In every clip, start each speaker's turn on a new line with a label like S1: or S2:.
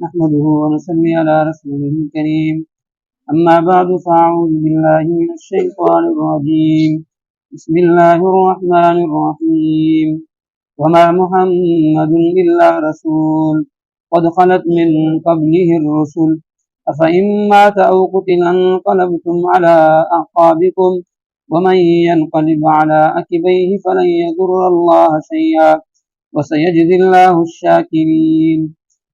S1: نحمده ونصلي على رسوله الكريم أما بعد فأعوذ بالله من الشيطان الرجيم بسم الله الرحمن الرحيم وما محمد إلا رسول قد خلت من قبله الرسل أفإن مات أو قتل انقلبتم على أعقابكم ومن ينقلب على عقبيه فلن يضر الله شيئا وسيجزي الله الشاكرين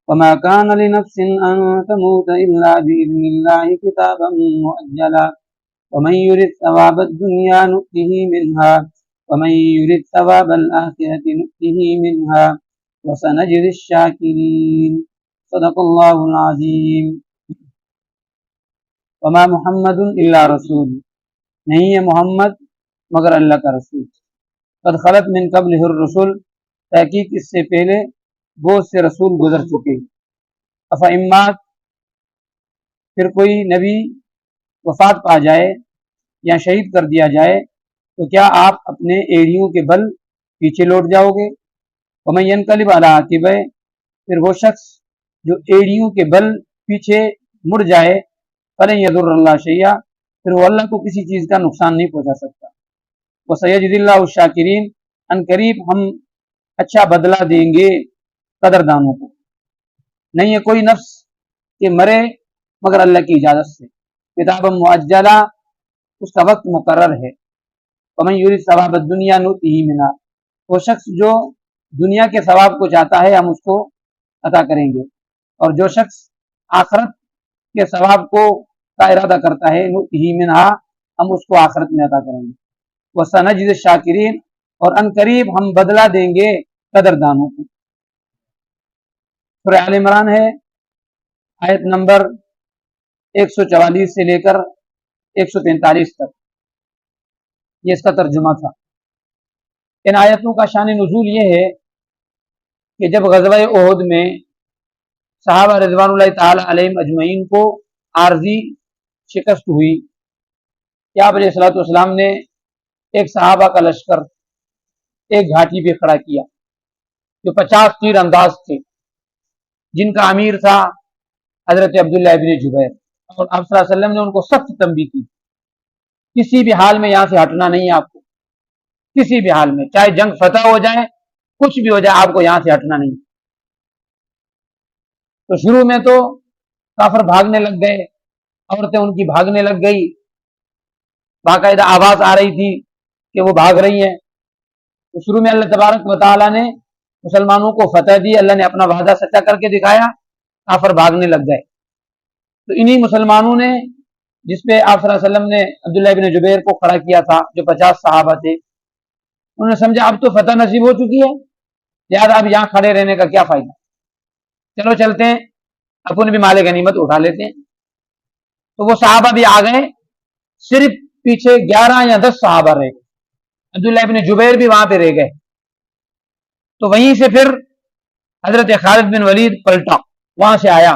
S1: وما كان لنفس أن تموت إلا بإذن الله كتابا مؤجلا ومن يرد ثواب الدنيا نؤته منها ومن يرد ثواب الآخرة نؤته منها وسنجزي الشاكرين صدق الله العظيم وما محمد إلا رسول نہیں ہے محمد مگر اللہ کا رسول قد خلت من قبلہ الرسل تحقیق اس سے پہلے بہت سے رسول گزر چکے افإن مات پھر کوئی نبی وفات پا جائے یا شہید کر دیا جائے تو کیا آپ اپنے ایڑیوں کے بل پیچھے لوٹ جاؤ گے ومن ينقلب على عقبیہ پھر وہ شخص جو ایڑیوں کے بل پیچھے مڑ جائے فلن يضر اللہ شیئا پھر وہ اللہ کو کسی چیز کا نقصان نہیں پہنچا سکتا وسيجزي الله الشاکرین ان قریب ہم اچھا بدلہ دیں گے قدردانوں کو نہیں ہے کوئی نفس کہ مرے مگر اللہ کی اجازت سے کتاب معجلہ اس کا وقت مقرر ہے ومن یرید ثواب الدنیا نؤتہ منہا وہ شخص جو دنیا کے ثواب کو چاہتا ہے ہم اس کو عطا کریں گے اور جو شخص آخرت کے ثواب کو کا ارادہ کرتا ہے نؤتہ منہا ہم اس کو آخرت میں عطا کریں گے وسنجزی الشاکرین اور ان قریب ہم بدلہ دیں گے قدردانوں کو سورہ آل عمران ہے آیت نمبر 144 سے لے کر 143 تک یہ اس کا ترجمہ تھا ان آیتوں کا شان نزول یہ ہے کہ جب غزوہ احد میں صحابہ رضوان اللہ تعالی علیہم اجمعین کو عارضی شکست ہوئی کہ آپ علیہ الصلوۃ والسلام نے ایک صحابہ کا لشکر ایک گھاٹی پہ کھڑا کیا جو 50 تیر انداز تھے جن کا امیر تھا حضرت عبداللہ ابن جبیر اور آپ صلی اللہ علیہ وسلم نے ان کو سخت تنبیہ کی کسی بھی حال میں یہاں سے ہٹنا نہیں ہے آپ کو کسی بھی حال میں چاہے جنگ فتح ہو جائے کچھ بھی ہو جائے آپ کو یہاں سے ہٹنا نہیں تو شروع میں تو کافر بھاگنے لگ گئے عورتیں ان کی بھاگنے لگ گئی باقاعدہ آواز آ رہی تھی کہ وہ بھاگ رہی ہیں تو شروع میں اللہ تبارک و تعالیٰ نے مسلمانوں کو فتح دی اللہ نے اپنا وعدہ سچا کر کے دکھایا کافر بھاگنے لگ گئے تو انہی مسلمانوں نے جس پہ آپ صلی اللہ علیہ وسلم نے عبداللہ ابن جبیر کو کھڑا کیا تھا جو 50 صحابہ تھے انہوں نے سمجھا اب تو فتح نصیب ہو چکی ہے لہٰذا اب یہاں کھڑے رہنے کا کیا فائدہ چلو چلتے ہیں اپنے بھی مال غنیمت اٹھا لیتے ہیں تو وہ صحابہ بھی آ گئے صرف پیچھے 11 یا 10 صحابہ رہ گئے عبداللہ ابن جبیر بھی وہاں پہ رہ گئے تو وہیں سے پھر حضرت خالد بن ولید پلٹا وہاں سے آیا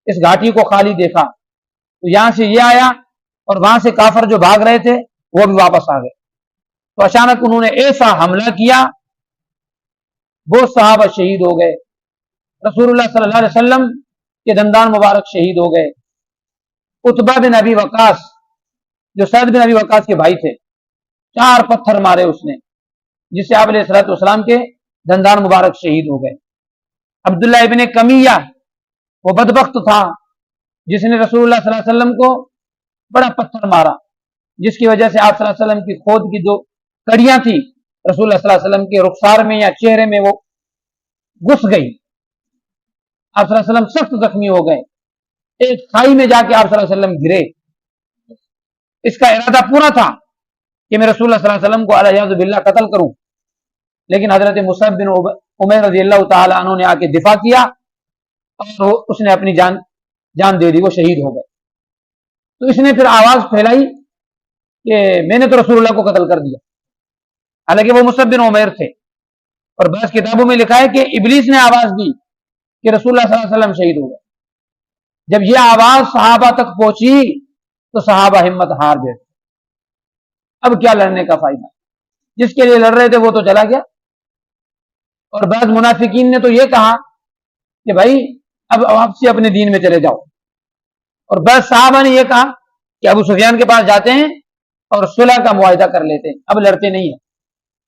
S1: اس گھاٹی کو خالی دیکھا تو یہاں سے یہ آیا اور وہاں سے کافر جو بھاگ رہے تھے وہ بھی واپس آ گئے تو اچانک انہوں نے ایسا حملہ کیا وہ صحابہ شہید ہو گئے رسول اللہ صلی اللہ علیہ وسلم کے دندان مبارک شہید ہو گئے عتبہ بن ابی وقاص جو سعد بن ابی وقاص کے بھائی تھے 4 پتھر مارے اس نے جس سے آپ علیہ الصلوۃ والسلام کے دندان مبارک شہید ہو گئے عبداللہ ابن کمیہ وہ بدبخت تھا جس نے رسول اللہ صلی اللہ علیہ وسلم کو بڑا پتھر مارا جس کی وجہ سے آپ صلی اللہ علیہ وسلم کی خود کی جو کڑیاں تھی رسول اللہ صلی اللہ علیہ وسلم کے رخسار میں یا چہرے میں وہ گھس گئی آپ صلی اللہ علیہ وسلم سخت زخمی ہو گئے ایک کھائی میں جا کے آپ صلی اللہ علیہ وسلم گرے اس کا ارادہ پورا تھا کہ میں رسول اللہ صلی اللہ علیہ وسلم کو الیاذ باللہ قتل کروں لیکن حضرت مصعب بن عمیر رضی اللہ تعالی عنہ نے آ کے دفاع کیا اور اس نے اپنی جان دے دی وہ شہید ہو گئے تو اس نے پھر آواز پھیلائی کہ میں نے تو رسول اللہ کو قتل کر دیا حالانکہ وہ مصعب بن عمیر تھے اور بعض کتابوں میں لکھا ہے کہ ابلیس نے آواز دی کہ رسول اللہ صلی اللہ علیہ وسلم شہید ہو گئے جب یہ آواز صحابہ تک پہنچی تو صحابہ ہمت ہار گئے اب کیا لڑنے کا فائدہ जिसके लिए लड़ रहे थे वो तो चला गया। और बाद मुनाफिकीन ने तो ये कहा कि भाई अब वापसी अपने दीन में चले जाओ। और बस साहबा ने ये कहा कि अबू सुफियान के पास जाते हैं और सुलह का मुआहिदा कर लेते हैं, अब लड़ते नहीं है।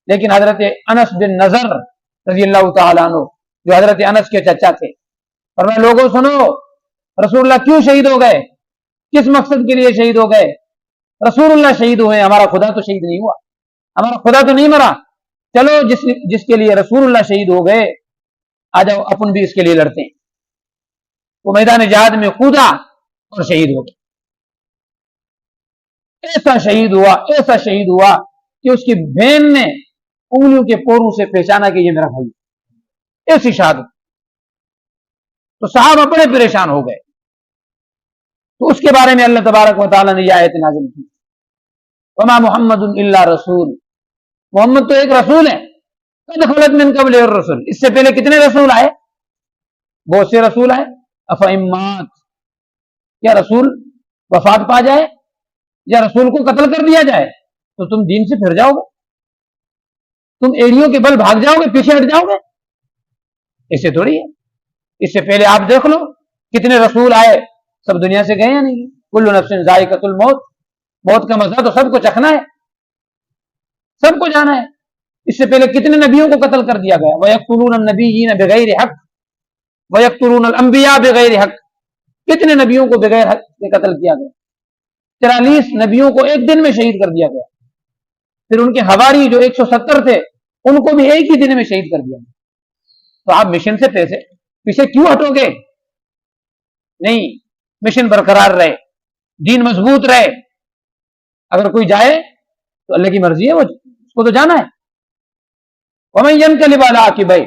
S1: लेकिन हजरत अनस बिन नजर रजी अल्लाह तआला अन्हु, जो हजरत अनस के चचा थे, और मैं लोगों सुनो, रसूलुल्लाह क्यों शहीद हो गए, किस मकसद के लिए शहीद हो गए? रसूलुल्लाह शहीद हुए, हमारा खुदा तो शहीद नहीं हुआ, हमारा खुदा तो नहीं मरा। चलो जिसके लिए रसूलुल्लाह शहीद हो गए, आ जाओ अपन भी इसके लिए लड़ते हैं। वो मैदान जहाद में कूदा और शहीद हो गया। ऐसा शहीद हुआ कि उसकी बहन ने उंगलियों के पोरों से पहचाना कि ये मेरा भाई, ऐसी शहादत। तो साहब बड़े परेशान हो गए। तो उसके बारे में अल्लाह तबारक व तआला ने यह आयत नाज़िल की, वमा मुहम्मदुन इल्ला रसूल, मोहम्मद तो एक रसूल है, कद खलत मिन क़ब्लिहि रसूल, इससे पहले कितने रसूल आए, बहुत से रसूल आए। अफ़इम्मात, क्या रसूल वफात पा जाए या रसूल को कत्ल कर दिया जाए तो तुम दीन से फिर जाओगे, तुम एड़ियों के बल भाग जाओगे, पीछे हट जाओगे? इससे थोड़ी है। इससे पहले आप देख लो कितने रसूल आए, सब दुनिया से गए या नहीं? कुल्लु नफ्सिन ज़ाइक़तुल मौत, मौत का मजा तो सबको चखना है, सबको जाना है। इससे पहले कितने नबियों को कत्ल कर दिया गया, वयक़्तुलून नबिय्यीन बिग़ैरि हक़ वयक़्तुलून अंबिया बिग़ैरि हक़, कितने नबियों को बगैर हक से कत्ल किया गया। 43 नबियों को एक दिन में शहीद कर दिया गया। फिर उनके हवारी जो 170 थे उनको भी एक ही दिन में शहीद कर दिया गया। तो आप मिशन से पीछे क्यों हटोगे? नहीं, मिशन बरकरार रहे, दीन मजबूत रहे। अगर कोई जाए तो अल्लाह की मर्जी है, वो उसको तो जाना है। वमन यनक़लिब अला आक़िबैहि,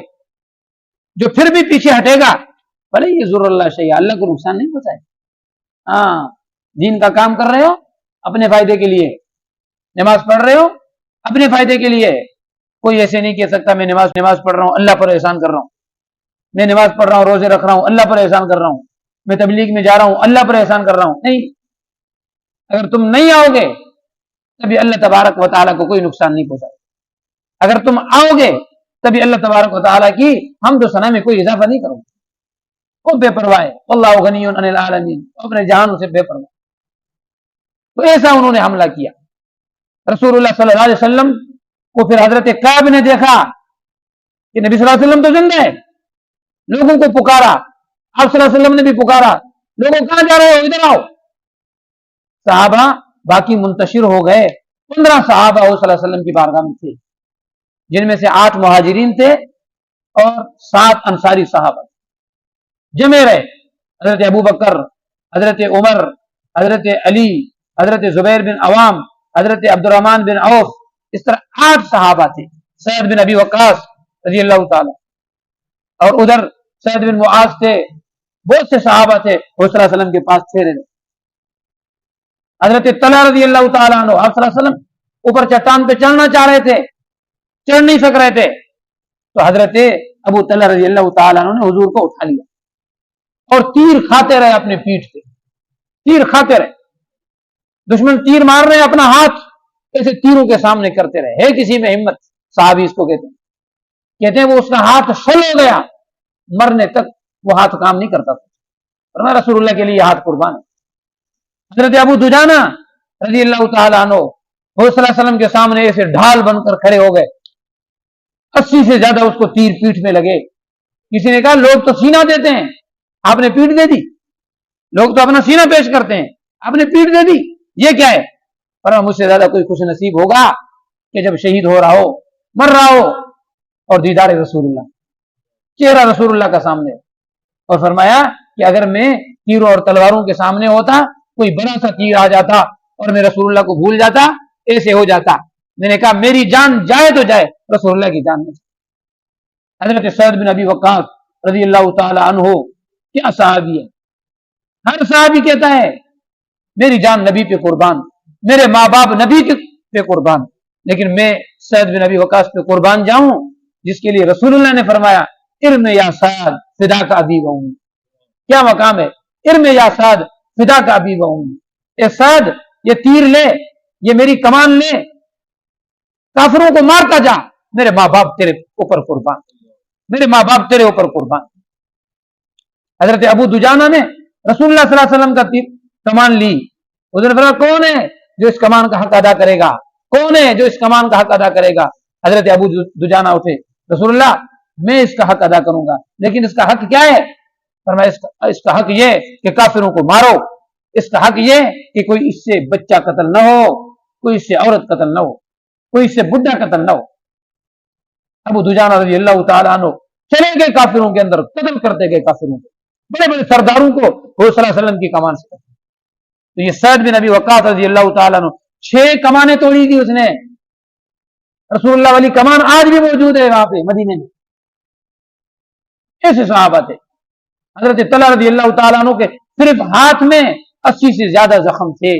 S1: जो फिर भी पीछे हटेगा, भले ये ज़ुर्रल्लाह शैअ, अल्लाह को नुकसान नहीं पहुंचाए। हाँ, दीन का काम कर रहे हो अपने फायदे के लिए, नमाज पढ़ रहे हो अपने फायदे के लिए। कोई ऐसे नहीं कह सकता मैं नमाज पढ़ रहा हूं अल्लाह पर एहसान कर रहा हूं, मैं नमाज पढ़ रहा हूं, रोजे रख रहा हूं, अल्लाह पर एहसान कर रहा हूं, मैं तबलीग में जा रहा हूं, अल्लाह पर एहसान कर रहा हूं। नहीं, अगर तुम नहीं आओगे तभी अल्लाह तबारक व तआला को कोई नुकसान नहीं पहुंचाए। अगर तुम आओगे तभी अल्लाह तबारक व तआला की हमद व सना में कोई इजाफा नहीं करोगे। वो बेपरवाह है, अल्लाहु गनियुन अनिल आलमीन, अपने जहान से बेपरवाह। तो ऐसा उन्होंने हमला किया। रसूलुल्लाह सल्लल्लाहु अलैहि वसल्लम को फिर हजरत काब ने देखा कि नबी सल्लल्लाहु अलैहि वसल्लम तो जिंदा है, लोगों को पुकारा, आप सल्लल्लाहु अलैहि वसल्लम ने भी पुकारा, लोगों कहां जा रहे हो, इधर आओ। सहाबा बाकी मुंतशिर हो गए। 15 सहाबा सल्लल्लाहु अलैहि वसल्लम की बारगाह में थे, जिनमें से 8 मुहाजिरीन थे और 7 अंसारी सहाबा जमे रहे। हजरत अबू बकर, हजरत उमर, हजरत अली, हजरत जुबैर बिन अवाम, हजरत अब्दुर्रहमान बिन औफ, इस तरह 8 सहाबा थे। सैयद बिन अबी वक्कास रजी अल्लाह ताला, और उधर सैयद बिन मुआज थे, बहुत से सहाबा थे सल्लल्लाहु अलैहि वसल्लम के पास ठहरे। हजरत तला रजी अल्लाह ताला अन्हु, आप सल्लल्लाहु अलैहि वसल्लम ऊपर चट्टान पे चढ़ना चाह रहे थे, चढ़ नहीं सक रहे थे, तो हजरत अबू तला रजी अल्लाह ताला अन्हु ने हुजूर को उठा लिया और तीर खाते रहे अपने पीठ पे, तीर खाते रहे। दुश्मन तीर मार रहे हैं, अपना हाथ ऐसे तीरों के सामने करते रहे। है किसी में हिम्मत? साहबी इसको कहते हैं वो उसका हाथ शल हो गया, मरने तक वो हाथ काम नहीं करता था, और मैं रसूलुल्लाह के लिए हाथ कुर्बान है। हजरत अबू दुजाना रजी अल्लाह तआला अन्हु सल्लल्लाहु अलैहि वसल्लम के सामने ऐसे ढाल बनकर खड़े हो गए। 80 से ज्यादा उसको तीर पीठ में लगे। किसी ने कहा लोग तो सीना देते हैं, आपने पीठ दे दी। लोग तो अपना सीना पेश करते हैं, आपने पीठ दे दी, ये क्या है? पर मुझसे ज्यादा कोई खुश नसीब होगा कि जब शहीद हो रहा हो, मर रहा हो, और दीदार रसूलुल्लाह, चेहरा रसूलुल्लाह का सामने। और फरमाया कि अगर मैं तीरों और तलवारों के सामने होता, कोई बड़ा सा तीर आ जाता और मैं रसूलुल्लाह को भूल जाता, ऐसे हो जाता। मैंने कहा मेरी जान जाए तो जाए, रसूलुल्लाह की जान नहीं। हजरत सैयद बिन अबी वक्कास रजी अल्लाह तआला अन्हु क्या सहाबी है। हर सहाबी कहता है मेरी जान नबी पे कुर्बान, मेरे माँ बाप नबी पे कुर्बान, लेकिन मैं सैयद बिन अबी वक्कास पे कुर्बान जाऊं जिसके लिए रसूलुल्लाह ने फरमाया इर्म या साद फिदा का अबी वहूं। क्या मकाम है, इर्म या साद फिदा का अबी वहूं। ए साद, ये तीर ले, ये मेरी कमान ले, काफिरों को मारता जा, मेरे माँ बाप तेरे ऊपर कुर्बान, मेरे माँ बाप तेरे ऊपर कुर्बान। हजरत अबू दुजाना ने रसूलुल्लाह सल्लल्लाहु अलैहि वसल्लम का कमान ली। उसने फरमाया कौन है जो इस कमान का हक अदा करेगा, कौन है जो इस कमान का हक अदा करेगा। हजरत अबू दुजाना उठे, रसूलुल्लाह मैं इसका हक अदा करूंगा, लेकिन इसका हक क्या है। फरमाया इसका हक ये कि काफिरों को मारो, इसका हक ये कि कोई इससे बच्चा कत्ल न हो, कोई इससे औरत कत्ल न हो, कोई इससे बुढ़ा कत्ल न हो। अबू दुजाना रज़ी अल्लाह तआला अन्हु चले गए काफिरों के अंदर, कत्ल करते गए काफिरों को, बड़े बड़े सरदारों को हुजूर सल्लल्लाहु अलैहि वसल्लम की कमान से। तो ये सअद बिन अबी वक्कास रज़ी अल्लाह तआला अन्हु 6 कमानें तोड़ी थी उसने। रसूलुल्लाह वाली कमान आज भी मौजूद है वहां पे मदीने में। ऐसे सहाबा थे। हजरत तलहा रज़ी अल्लाह तआला अन्हु के सिर्फ हाथ में 80 से ज्यादा जख्म थे।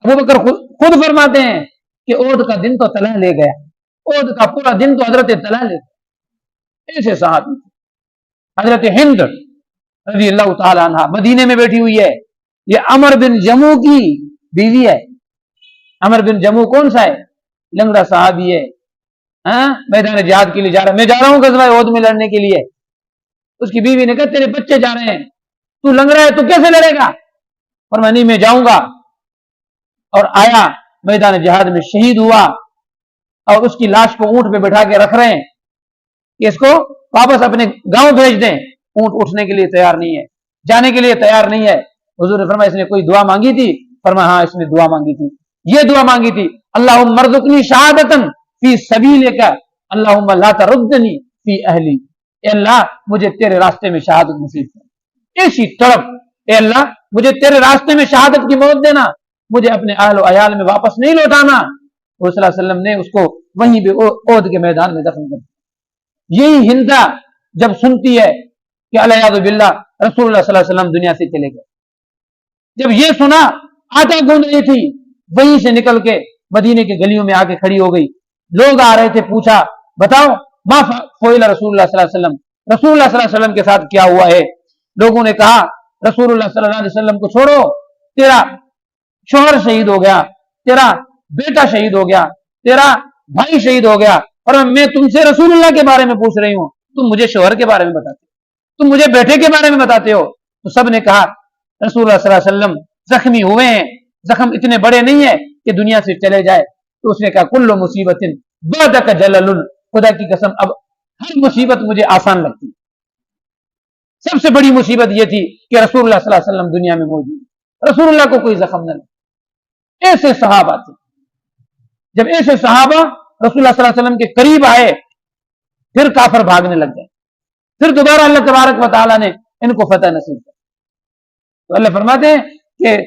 S1: अबू बकर खुद फरमाते हैं कि ओद का दिन तो तलहा ले गया, ओद का पूरा दिन तो हजरत तलहा ले गया। ऐसे सहाबी थे। हजरत हिंद रज़ी अल्लाह तआला अन्हा मदीने में बैठी हुई है। ये अमर बिन जमू की बीवी है। अमर बिन जमू कौन सा है, लंगड़ा सहाबी है। मैदान जिहाद के लिए जा रहा है, मैं जा रहा हूं गज़वा ओद में लड़ने के लिए। उसकी बीवी ने कहा तेरे बच्चे जा रहे हैं, तू लंगड़ा है, तू कैसे लड़ेगा। और मैं नहीं, मैं जाऊंगा। और आया, मैदान जिहाद में शहीद हुआ। और उसकी लाश को ऊंट पे बैठा के रख रहे हैं कि इसको वापस अपने गांव भेज दें। ऊंट उठने के लिए तैयार नहीं है, जाने के लिए तैयार नहीं है। हुजूर ने फरमाया इसने कोई दुआ मांगी थी। फरमाया हाँ इसने दुआ मांगी थी, ये दुआ मांगी थी, अल्लाहुम्मा मरज़ुक़नी शहादतन फी सबीलिका अल्लाहुम्मा ला तरुद्दनी फी अहली। ए अल्लाह मुझे तेरे रास्ते में शहादत नसीब कर। ऐसी तड़प, ए अल्लाह मुझे तेरे रास्ते में शहादत की मौत देना, मुझे अपने अहल अयाल में वापस नहीं लौटाना। हुजूर सल्लल्लाहु अलैहि वसल्लम ने उसको वहीं पे ओहद के मैदान में दफन कर दिया। यही हिंदा जब सुनती है कि अलयाज़ु बिल्लाह रसूलुल्लाह सल्लल्लाहु अलैहि वसल्लम दुनिया से चले गए, जब ये सुना आटा गूंद रही थी, वहीं से निकल के मदीने की गलियों में आके खड़ी हो गई। लोग आ रहे थे, पूछा बताओ मा फ़अला रसूलुल्लाह सल्लल्लाहु अलैहि वसल्लम, रसूलुल्लाह सल्लल्लाहु अलैहि वसल्लम के साथ क्या हुआ है। लोगों ने कहा रसूलुल्लाह सल्लल्लाहु अलैहि वसल्लम को छोड़ो, तेरा शौहर शहीद हो गया, तेरा बेटा शहीद हो गया, तेरा भाई शहीद हो गया, और मैं तुमसे रसूलुल्लाह के बारे में पूछ रही हूं, तुम मुझे शौहर के बारे में बताते हो, तुम मुझे बेटे के बारे में बताते हो। तो सब ने कहा रसूलुल्लाह सल्लल्लाहु अलैहि वसल्लम जख्मी हुए हैं, जख्म इतने बड़े नहीं है कि दुनिया से चले जाए। तो उसने कहा कुल्लु मुसीबतिन बअदक जललुन, खुदा की कसम अब हर मुसीबत मुझे आसान लगती। सबसे बड़ी मुसीबत यह थी कि रसूलुल्लाह सल्लल्लाहु अलैहि वसल्लम दुनिया में मौजूद, रसूलुल्लाह को कोई जख्म न लगे। ऐसे सहाबा थे। जब ऐसे सहाबा रसूलुल्लाह सल्लल्लाहु अलैहि वसल्लम के करीब आए, फिर काफिर भागने लग गए। फिर दोबारा अल्लाह तबारक व तआला ने इनको फतह नसीब किया। तो अल्लाह फरमाते हैं कि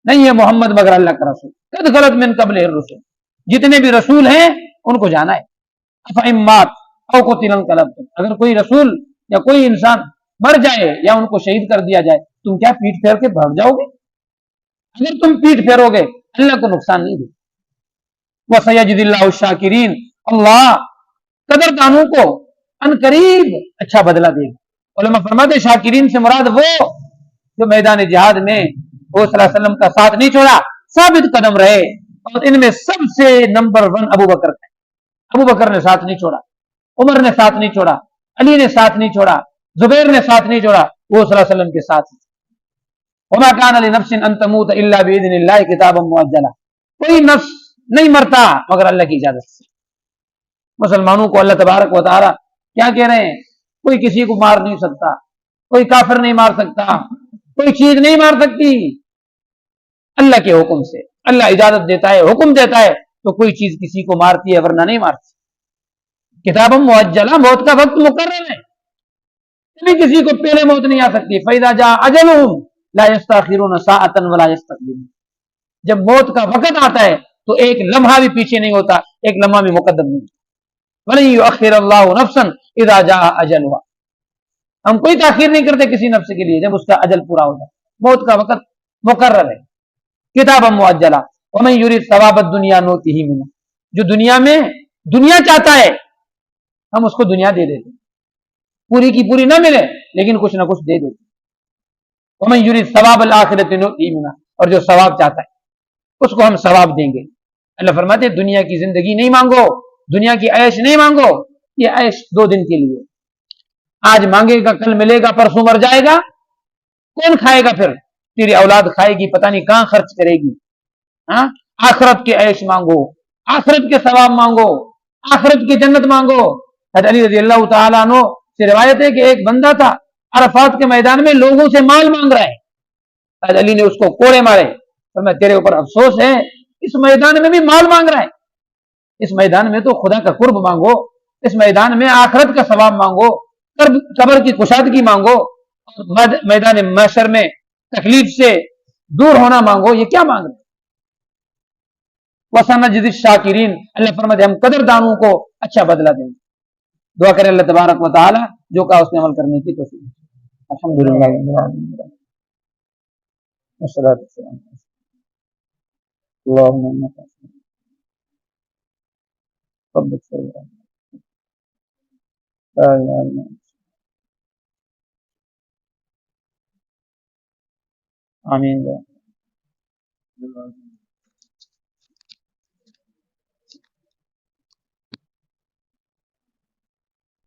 S1: नहीं है मोहम्मद मगर अल्लाह का रसूल, कद खलत मिन क़ब्लिहि रसूल, जितने भी रसूल हैं उनको जाना है। अफ़इम्मात औ क़ुतिलन क़लबतुम, अगर कोई रसूल या कोई इंसान मर जाए या उनको शहीद कर दिया जाए, तुम क्या पीठ फेर के भाग जाओगे। अगर तुम पीठ फेरोगे अल्लाह को नुकसान नहीं दे। वसयजिदिल्लाहु शाकिरीन, अल्लाह कदरदानों को अनकरीब अच्छा बदला देगा। उलमा फरमाते शाकिरीन से मुराद वो जो मैदान जिहाद में वो सल्लल्लाहु अलैहि वसल्लम का साथ नहीं छोड़ा, साबित कदम रहे। और इनमें सबसे नंबर 1 अबू बकर है। अबू बकर ने साथ नहीं छोड़ा, उमर ने साथ नहीं छोड़ा, अली ने साथ नहीं छोड़ा, जुबैर ने साथ नहीं छोड़ा, वो सल्लल्लाहु अलैहि वसल्लम के साथ। वमा कान लिनफ्सिन अन तमूत इल्ला बिइज़्निल्लाहि किताबन मुअज्जला, कोई नफ्स नहीं मरता मगर अल्लाह की इजाजत से। मुसलमानों को अल्लाह तबारक व तआला क्या कह रहे हैं, कोई किसी को मार नहीं सकता, कोई काफिर नहीं मार सकता, कोई चीज नहीं मार सकती अल्लाह के हुक्म से। अल्लाह इजाजत देता है, हुक्म देता है तो कोई चीज किसी को मारती है, वरना नहीं मारती। किताबम मुअज्जला, मौत का वक्त मुकर्रर है, कभी किसी को पहले मौत नहीं आ सकती। फैज़ा जा अजलुहुम ला यस्तखिरून साअतन वला यस्तक़दिमून, जब मौत का वक्त आता है तो एक लम्हा भी पीछे नहीं होता, एक लम्हा भी मुकद्दम नहीं। वलन युअख्खिरुल्लाहु नफ्सन इज़ा जाअ अजलुहा, हम कोई ताखीर नहीं करते किसी नफ्स के लिए जब उसका अजल पूरा हो जाए। मौत का वक्त मुकर्रर है। किताबम मुअज्जला वमन युरिद सवाबद दुनिया नूतिही मिन्हा, जो दुनिया में दुनिया चाहता है हम उसको दुनिया दे देते, पूरी की पूरी ना मिले लेकिन कुछ ना कुछ दे देते। वमन युरिद सवाबल आखिरति नूतिही मिन्हा, और जो सवाब चाहता है उसको हम सवाब देंगे। अल्लाह फरमाते दुनिया की जिंदगी नहीं मांगो, दुनिया की ऐश नहीं मांगो, ये ऐश 2 दिन के लिए, आज मांगेगा कल मिलेगा परसों मर जाएगा, कौन खाएगा? फिर तेरी औलाद खाएगी, पता नहीं कहां खर्च करेगी। हाँ, आखिरत के ऐश मांगो, आखिरत के सवाब मांगो, आखिरत की जन्नत मांगो। हज़रत अली रज़ी अल्लाह तआला अन्हु से रिवायत है कि एक बंदा था अरफात के मैदान में लोगों से माल मांग रहा है। हज़रत अली ने उसको कोड़े मारे, तो मैं तेरे ऊपर अफसोस है, इस मैदान में भी माल मांग रहा है, इस मैदान में तो खुदा का कुर्ब मांगो, इस मैदान में आखिरत का सवाब मांगो, कब्र की कुशादगी मांगो, और मैदान महशर में तकलीफ से दूर होना मांगो, ये क्या मांग रहे? वसनजिद शाकिरीन, अल्लाह फरमाते हम कदरदानों को अच्छा बदला देंगे। दुआ करें अल्लाह तबारक व तआला जो कहा उसने अमल करने की तौफीक। अल्हम्दुलिल्लाह रब्बिल आलमीन, वस्सलातु वस्सलामु अल्लाहुम्मा इन्नका रब्बुस सलाम, ला इलाहा इल्ला अंत, आमीन।